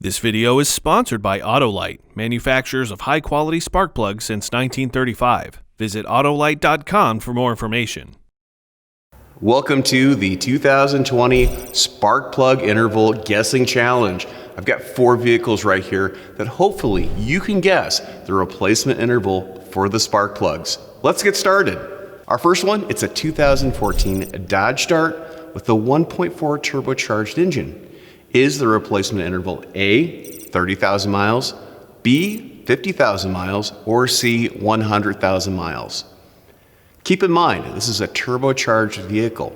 This video is sponsored by Autolite, manufacturers of high-quality spark plugs since 1935. Visit Autolite.com for more information. Welcome to the 2020 Spark Plug Interval Guessing Challenge. I've got 4 vehicles right here that hopefully you can guess the replacement interval for the spark plugs. Let's get started. Our first one, it's a 2014 Dodge Dart with a 1.4 turbocharged engine. Is the replacement interval A, 30,000 miles, B, 50,000 miles, or C, 100,000 miles? Keep in mind, this is a turbocharged vehicle.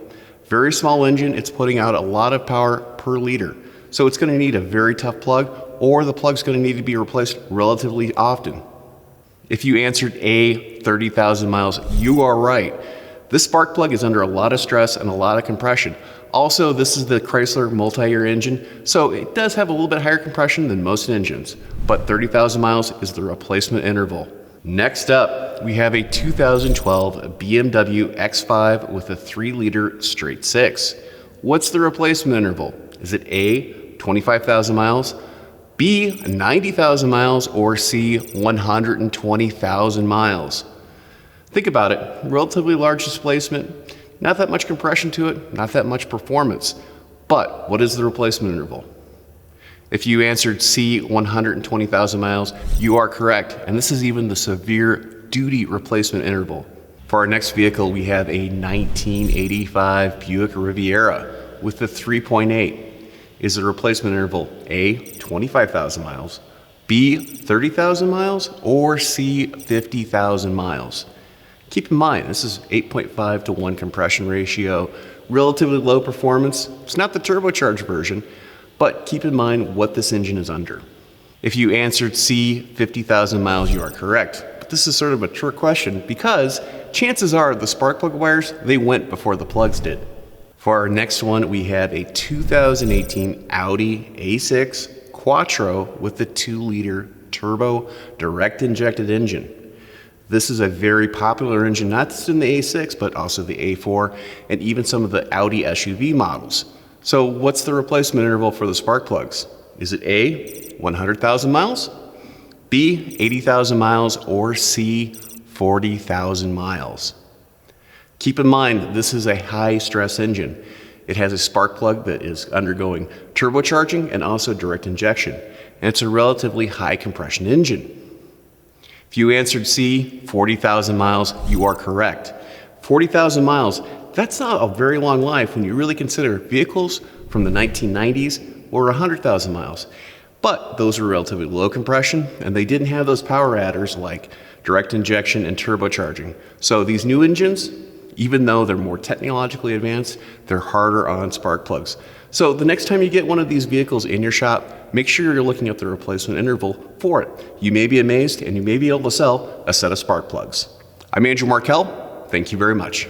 Very small engine, it's putting out a lot of power per liter. So it's going to need a very tough plug, or the plug's going to need to be replaced relatively often. If you answered A, 30,000 miles, you are right. This spark plug is under a lot of stress and a lot of compression. Also, this is the Chrysler multi-year engine, so it does have a little bit higher compression than most engines, but 30,000 miles is the replacement interval. Next up, we have a 2012 BMW X5 with a 3-liter straight 6. What's the replacement interval? Is it A, 25,000 miles, B, 90,000 miles, or C, 120,000 miles? Think about it, relatively large displacement, not that much compression to it, not that much performance, but what is the replacement interval? If you answered C, 120,000 miles, you are correct, and this is even the severe duty replacement interval. For our next vehicle, we have a 1985 Buick Riviera with the 3.8. Is the replacement interval A, 25,000 miles, B, 30,000 miles, or C, 50,000 miles? Keep in mind, this is 8.5 to 1 compression ratio, relatively low performance. It's not the turbocharged version, but keep in mind what this engine is under. If you answered C, 50,000 miles, you are correct. But this is sort of a trick question because chances are the spark plug wires, they went before the plugs did. For our next one, we have a 2018 Audi A6 Quattro with the 2-liter turbo direct injected engine. This is a very popular engine, not just in the A6, but also the A4 and even some of the Audi SUV models. So what's the replacement interval for the spark plugs? Is it A, 100,000 miles, B, 80,000 miles, or C, 40,000 miles? Keep in mind, this is a high-stress engine. It has a spark plug that is undergoing turbocharging and also direct injection, and it's a relatively high compression engine. If you answered C, 40,000 miles, you are correct. 40,000 miles, that's not a very long life when you really consider vehicles from the 1990s were 100,000 miles. But those were relatively low compression, and they didn't have those power adders like direct injection and turbocharging. So these new engines, even though they're more technologically advanced, they're harder on spark plugs. So the next time you get one of these vehicles in your shop, make sure you're looking at the replacement interval for it. You may be amazed and you may be able to sell a set of spark plugs. I'm Andrew Markell. Thank you very much.